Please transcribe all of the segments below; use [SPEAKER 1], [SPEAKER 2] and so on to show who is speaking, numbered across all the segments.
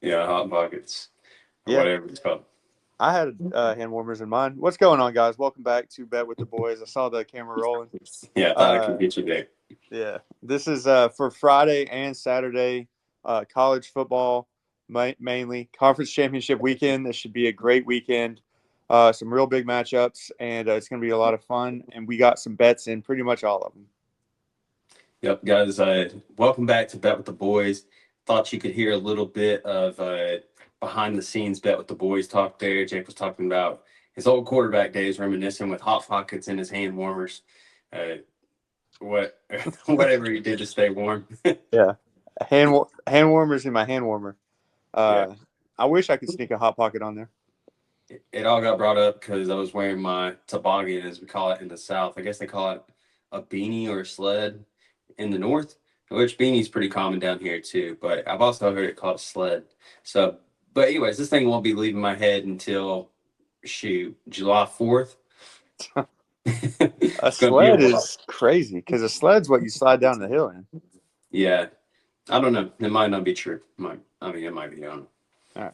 [SPEAKER 1] Yeah, hot pockets or
[SPEAKER 2] Yeah,
[SPEAKER 1] whatever it's called.
[SPEAKER 2] I had hand warmers in mind. What's going on, guys? Welcome back to Bet with the Boys. I saw the camera rolling.
[SPEAKER 1] Yeah, I thought I could
[SPEAKER 2] Uh,
[SPEAKER 1] get you there.
[SPEAKER 2] yeah, this is for Friday and Saturday, college football mainly conference championship weekend. This should be a great weekend. Some real big matchups, and it's going to be a lot of fun. And we got some bets in pretty much all of them.
[SPEAKER 1] Yep, guys. Welcome back to Bet with the Boys. Thought you could hear a little bit of behind the scenes Bet with the Boys talk there. Jake was talking about his old quarterback days, reminiscing with hot pockets in his hand warmers. Uh, what whatever he did to stay warm.
[SPEAKER 2] Yeah, hand warmers in my hand warmer.
[SPEAKER 1] Yeah,
[SPEAKER 2] I wish I could sneak a hot pocket on there.
[SPEAKER 1] it all got brought up because I was wearing my toboggan, as we call it in the South. I guess they call it a beanie or a sled in the North, which beanie's pretty common down here too. But I've also heard it called a sled. So, but anyways, this thing won't be leaving my head until July 4th.
[SPEAKER 2] A
[SPEAKER 1] It's gonna be a
[SPEAKER 2] sled
[SPEAKER 1] while.
[SPEAKER 2] is crazy because a sled's what you slide down the hill in.
[SPEAKER 1] Yeah, I don't know. It might not be true. It might be. I don't know.
[SPEAKER 2] All right.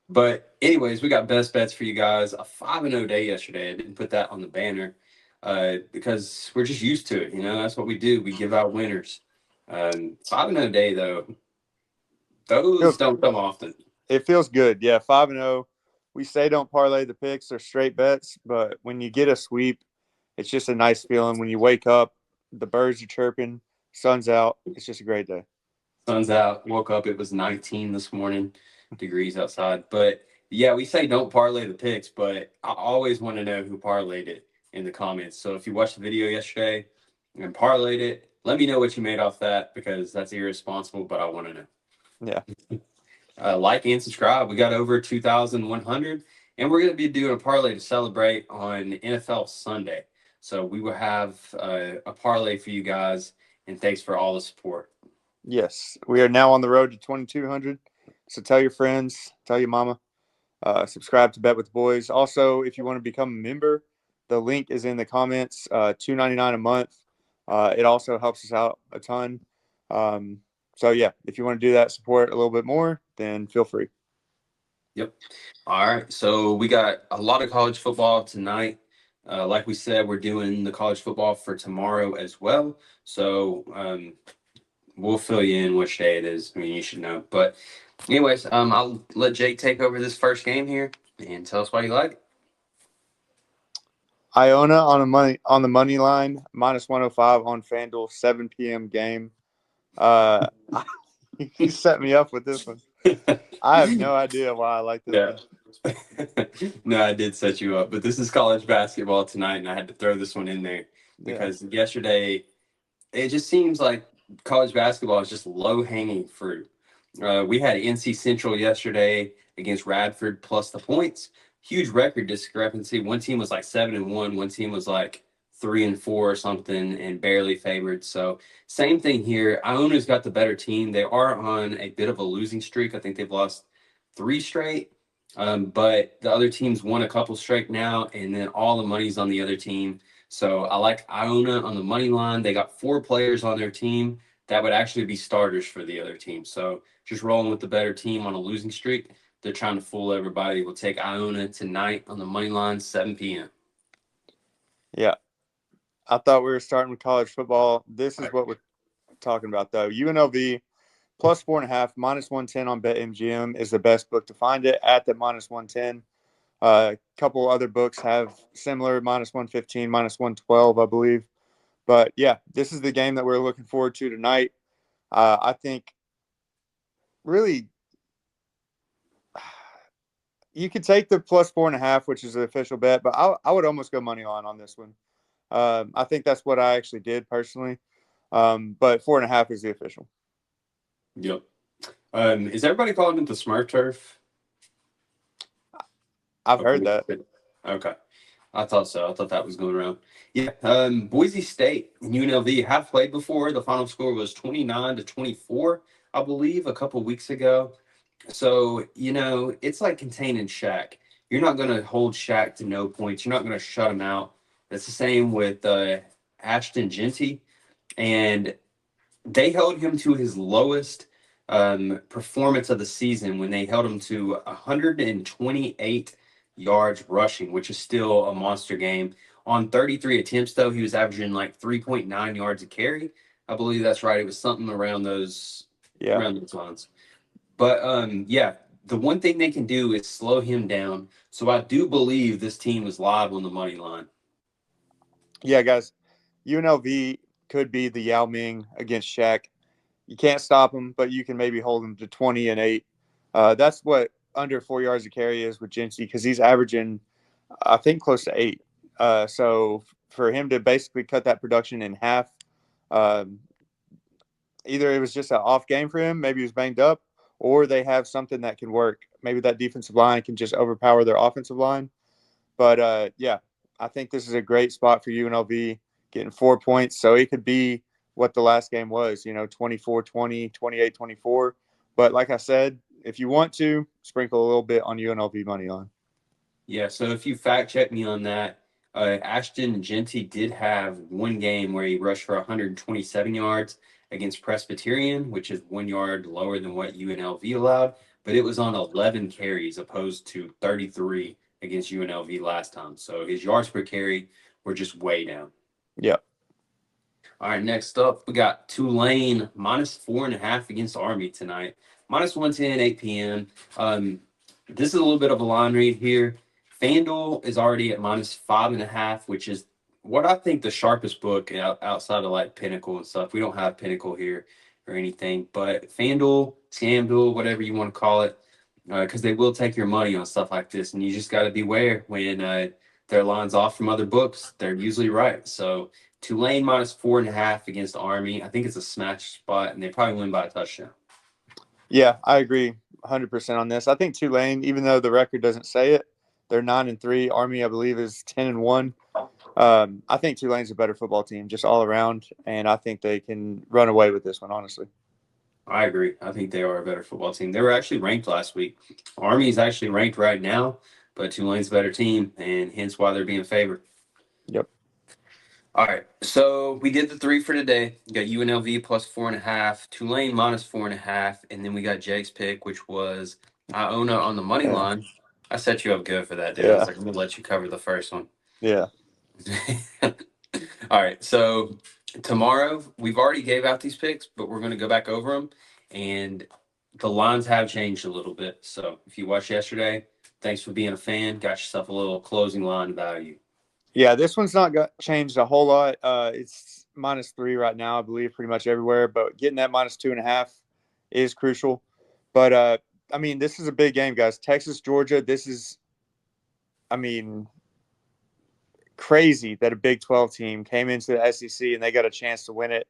[SPEAKER 1] But anyways, we got best bets for you guys. A 5-0 day yesterday. I didn't put that on the banner because we're just used to it. You know, that's what we do. We give out winners. 5-0 day though, those
[SPEAKER 2] Feels,
[SPEAKER 1] don't come often.
[SPEAKER 2] it feels good. Yeah, 5-0. We say don't parlay the picks or straight bets, but when you get a sweep, it's just a nice feeling. When you wake up, the birds are chirping, sun's out. It's just a great day.
[SPEAKER 1] Sun's out. Woke up. It was 19 this morning degrees outside. But yeah, we say don't parlay the picks, but I always want to know who parlayed it in the comments. So if you watched the video yesterday and parlayed it, let me know what you made off that because that's irresponsible, but I want to know.
[SPEAKER 2] Yeah.
[SPEAKER 1] Like and subscribe. We got over 2,100, and we're going to be doing a parlay to celebrate on NFL Sunday. So we will have a parlay for you guys, and thanks for all the support.
[SPEAKER 2] Yes. We are now on the road to 2,200. So tell your friends, tell your mama, subscribe to Bet with the Boys. Also, if you want to become a member, the link is in the comments. $2.99 a month. It also helps us out a ton. Um, so yeah, if you want to do that, support a little bit more, then feel free.
[SPEAKER 1] Yep. All right. So we got a lot of college football tonight. Like we said, we're doing the college football for tomorrow as well. So we'll fill you in which day it is. I mean, you should know. But anyways, I'll let Jake take over this first game here and tell us why you like it.
[SPEAKER 2] Iona on the money line -105 on FanDuel 7 p.m. game. Uh, you set me up with this one. I have no idea why I like this
[SPEAKER 1] Yeah.
[SPEAKER 2] one.
[SPEAKER 1] No, I did set you up, but this is college basketball tonight, and I had to throw this one in there
[SPEAKER 2] Yeah,
[SPEAKER 1] because yesterday it just seems like college basketball is just low hanging fruit. We had NC Central yesterday against Radford plus the points. Huge record discrepancy. One team was like 7-1, one team was like 3-4 or something, and barely favored. So same thing here. Iona's got the better team. They are on a bit of a losing streak. I think they've lost three straight. But the other team's won a couple straight now, and then all the money's on the other team. So I like Iona on the money line. They got four players on their team that would actually be starters for the other team. So just rolling with the better team on a losing streak. They're trying to fool everybody. We'll take Iona tonight on the money line, 7 p.m.
[SPEAKER 2] yeah. I thought we were starting with college football. This is what we're talking about, though. UNLV +4.5, -110 on BetMGM is the best book to find it at the -110. A couple other books have similar -115, -112, I believe. But yeah, this is the game that we're looking forward to tonight. I think really you could take the +4.5, which is the official bet, but I would almost go money line on this one. I think that's what I actually did personally. But 4.5 is the official.
[SPEAKER 1] Yep. Is everybody calling it the Smurf turf?
[SPEAKER 2] I've heard that.
[SPEAKER 1] Okay. I thought so. I thought that was going around. Yeah. Boise State and UNLV have played before. The final score was 29-24, I believe, a couple weeks ago. So, it's like containing Shaq. You're not going to hold Shaq to no points. You're not going to shut him out. That's the same with Ashton Genty. And they held him to his lowest performance of the season when they held him to 128 yards rushing, which is still a monster game. On 33 attempts, though, he was averaging like 3.9 yards a carry. I believe that's right. It was something around those lines. But yeah, the one thing they can do is slow him down. So I do believe this team is live on the money line.
[SPEAKER 2] Yeah, guys, UNLV could be the Yao Ming against Shaq. You can't stop him, but you can maybe hold him to 20 and 8. That's what under 4 yards a carry is with Jinsey because he's averaging, I think, close to 8. So for him to basically cut that production in half, um, either it was just an off game for him, maybe he was banged up, or they have something that can work. Maybe that defensive line can just overpower their offensive line. But yeah, I think this is a great spot for UNLV getting 4 points. So it could be what the last game was, 24-20, 28-24. But like I said, if you want to, sprinkle a little bit on UNLV money line.
[SPEAKER 1] Yeah, so if you fact check me on that, Ashton Jeanty did have one game where he rushed for 127 yards against Presbyterian, which is 1 yard lower than what UNLV allowed, but it was on 11 carries opposed to 33 against UNLV last time. So his yards per carry were just way down.
[SPEAKER 2] Yeah.
[SPEAKER 1] All right, next up, we got Tulane -4.5 against Army tonight. -110, 8 p.m. This is a little bit of a line read here. FanDuel is already at -5.5, which is what I think the sharpest book outside of like Pinnacle and stuff. We don't have Pinnacle here or anything, but FanDuel, ScamDuel, whatever you want to call it, because they will take your money on stuff like this, and you just got to beware when their line's off from other books. They're usually right. So Tulane -4.5 against Army. I think it's a smash spot, and they probably win by a touchdown.
[SPEAKER 2] Yeah, I agree 100% on this. I think Tulane, even though the record doesn't say it, they're 9-3. Army, I believe, is 10-1. I think Tulane's a better football team just all around, and I think they can run away with this one, honestly.
[SPEAKER 1] I agree. I think they are a better football team. They were actually ranked last week. Army is actually ranked right now, but Tulane's a better team, and hence why they're being favored.
[SPEAKER 2] Yep.
[SPEAKER 1] All right, so we did the 3 for today. We got UNLV +4.5, Tulane -4.5, and then we got Jake's pick, which was Iona on the money line. I set you up good for that, dude. I was like, I'm going to let you cover the first one.
[SPEAKER 2] Yeah.
[SPEAKER 1] All right, so tomorrow we've already gave out these picks, but we're going to go back over them, and the lines have changed a little bit. So if you watched yesterday, thanks for being a fan. Got yourself a little closing line value.
[SPEAKER 2] Yeah, this one's not changed a whole lot. It's -3 right now, I believe, pretty much everywhere. But getting that -2.5 is crucial. But I mean, this is a big game, guys. Texas, Georgia. This is, I mean, crazy that a Big 12 team came into the SEC and they got a chance to win it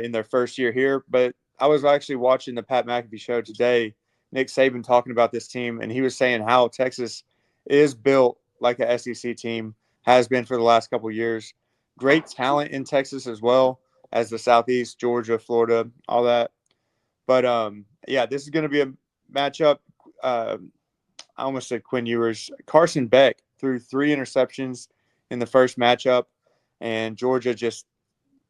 [SPEAKER 2] in their first year here. But I was actually watching the Pat McAfee show today. Nick Saban talking about this team, and he was saying how Texas is built like a SEC team. Has been for the last couple of years. Great talent in Texas as well as the Southeast, Georgia, Florida, all that. But yeah, this is going to be a matchup. I almost said Quinn Ewers. Carson Beck threw 3 interceptions in the first matchup, and Georgia just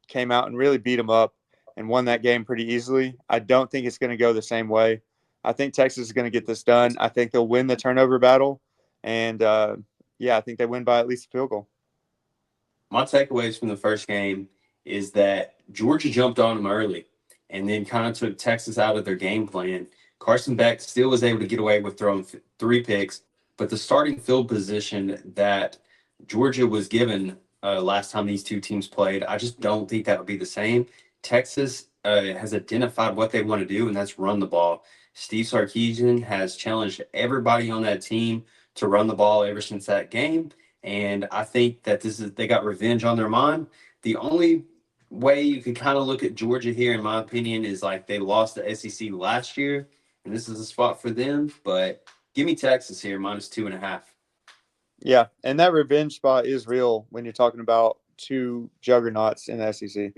[SPEAKER 2] came out and really beat them up and won that game pretty easily. I don't think it's going to go the same way. I think Texas is going to get this done. I think they'll win the turnover battle, and yeah, I think they win by at least a field goal.
[SPEAKER 1] My takeaways from the first game is that Georgia jumped on them early and then kind of took Texas out of their game plan. Carson Beck still was able to get away with throwing 3 picks, but the starting field position that Georgia was given last time these two teams played, I just don't think that would be the same. Texas has identified what they want to do, and that's run the ball. Steve Sarkisian has challenged everybody on that team to run the ball ever since that game. And I think that they got revenge on their mind. The only way you can kind of look at Georgia here, in my opinion, is like they lost the SEC last year, and this is a spot for them. But give me Texas here, -2.5.
[SPEAKER 2] Yeah, and that revenge spot is real when you're talking about 2 juggernauts in the SEC.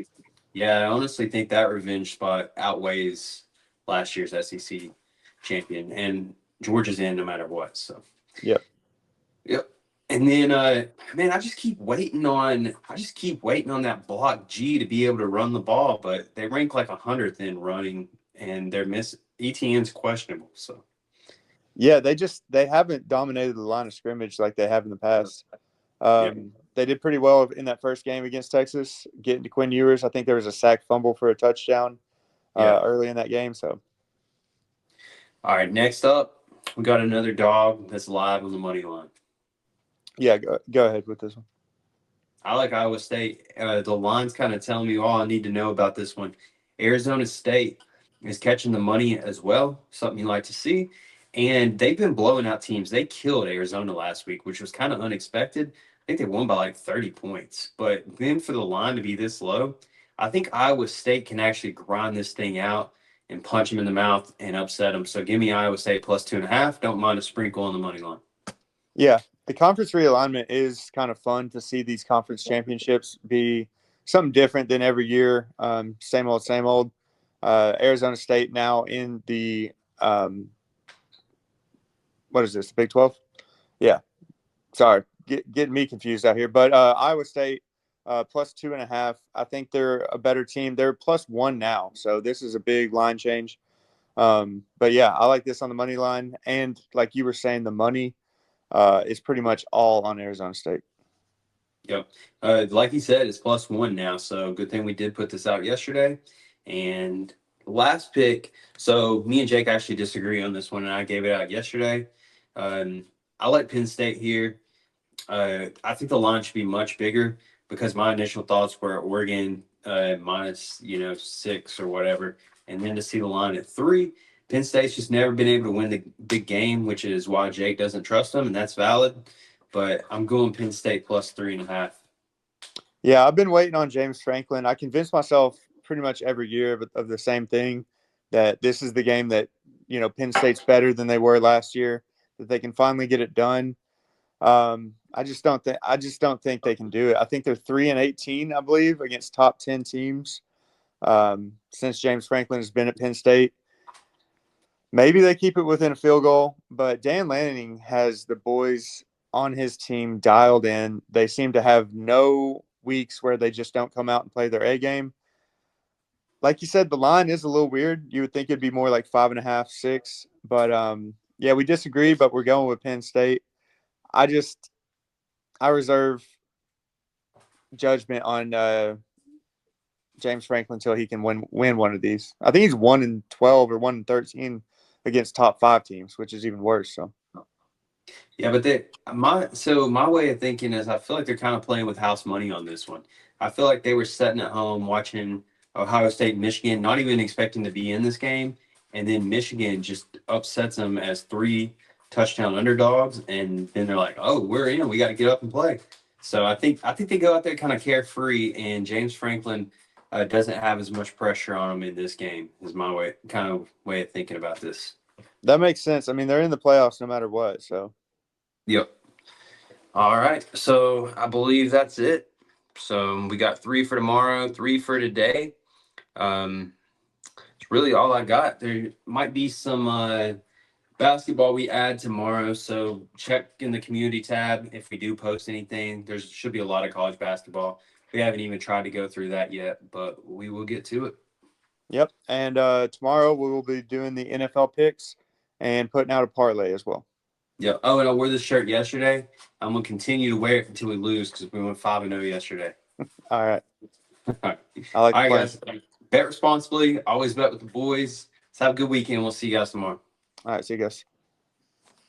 [SPEAKER 1] Yeah, I honestly think that revenge spot outweighs last year's SEC champion, and Georgia's in no matter what. So.
[SPEAKER 2] Yep.
[SPEAKER 1] And then, man, I just keep waiting on that block G to be able to run the ball, but they rank like 100th in running and ETN's questionable. So
[SPEAKER 2] Yeah, they haven't dominated the line of scrimmage like they have in the past.
[SPEAKER 1] yeah,
[SPEAKER 2] They did pretty well in that first game against Texas, getting to Quinn Ewers. I think there was a sack fumble for a touchdown
[SPEAKER 1] yeah.
[SPEAKER 2] early in that game. So
[SPEAKER 1] All right, next up, we got another dog that's live on the money line.
[SPEAKER 2] yeah, go ahead with this one.
[SPEAKER 1] I like Iowa State. The line's kind of telling me all I need to know about this one. Arizona State is catching the money as well, something you like to see. And they've been blowing out teams. They killed Arizona last week, which was kind of unexpected. I think they won by like 30 points. But then for the line to be this low, I think Iowa State can actually grind this thing out and punch them in the mouth and upset them. So give me Iowa State plus 2.5. Don't mind a sprinkle on the money line.
[SPEAKER 2] Yeah, the conference realignment is kind of fun to see these conference championships be something different than every year. Same old, same old. Arizona State now in the what is this? The Big 12? Yeah. Sorry, getting me confused out here. But Iowa State plus 2.5. I think they're a better team. They're plus 1 now, so this is a big line change. But yeah, I like this on the money line, and like you were saying, the money is pretty much all on Arizona State.
[SPEAKER 1] Yep. Like you said, it's plus 1 now. So good thing we did put this out yesterday. And last pick. So me and Jake actually disagree on this one, and I gave it out yesterday. I like Penn State here. I think the line should be much bigger because my initial thoughts were Oregon minus 6 or whatever, and then to see the line at 3. Penn State's just never been able to win the big game, which is why Jake doesn't trust them, and that's valid. But I'm going Penn State plus 3.5.
[SPEAKER 2] Yeah, I've been waiting on James Franklin. I convinced myself pretty much every year of the same thing, that this is the game that Penn State's better than they were last year, that they can finally get it done. I just don't think they can do it. I think they're 3-18, I believe, against top 10 teams since James Franklin has been at Penn State. Maybe they keep it within a field goal, but Dan Lanning has the boys on his team dialed in. They seem to have no weeks where they just don't come out and play their A game. Like you said, the line is a little weird. You would think it'd be more like 5.5, 6, but yeah, we disagree. But we're going with Penn State. I reserve judgment on James Franklin until he can win one of these. I think he's 1-12 or 1-13 against top 5 teams, which is even worse. So
[SPEAKER 1] Yeah, but my way of thinking is I feel like they're kind of playing with house money on this one. I feel like they were sitting at home watching Ohio State, Michigan, not even expecting to be in this game, and then Michigan just upsets them as 3 touchdown underdogs, and then they're like, "Oh, we're in. We got to get up and play." So I think they go out there kind of carefree, and James Franklin doesn't have as much pressure on him in this game. Is my way of thinking about this.
[SPEAKER 2] that makes sense. I mean, they're in the playoffs no matter what. So
[SPEAKER 1] Yep. All right. So I believe that's it. So we got 3 for tomorrow, 3 for today. It's really all I got. There might be some basketball we add tomorrow. So check in the community tab if we do post anything. There should be a lot of college basketball. We haven't even tried to go through that yet, but we will get to it.
[SPEAKER 2] yep. And tomorrow we will be doing the NFL picks and putting out a parlay as well.
[SPEAKER 1] Yeah. Oh, and I wore this shirt yesterday. I'm gonna continue to wear it until we lose because we went 5-0 yesterday.
[SPEAKER 2] All right.
[SPEAKER 1] All right,
[SPEAKER 2] I like the plan.
[SPEAKER 1] guys. Bet responsibly. Always bet with the boys. Let's have a good weekend. We'll see you guys tomorrow.
[SPEAKER 2] All right. See you guys.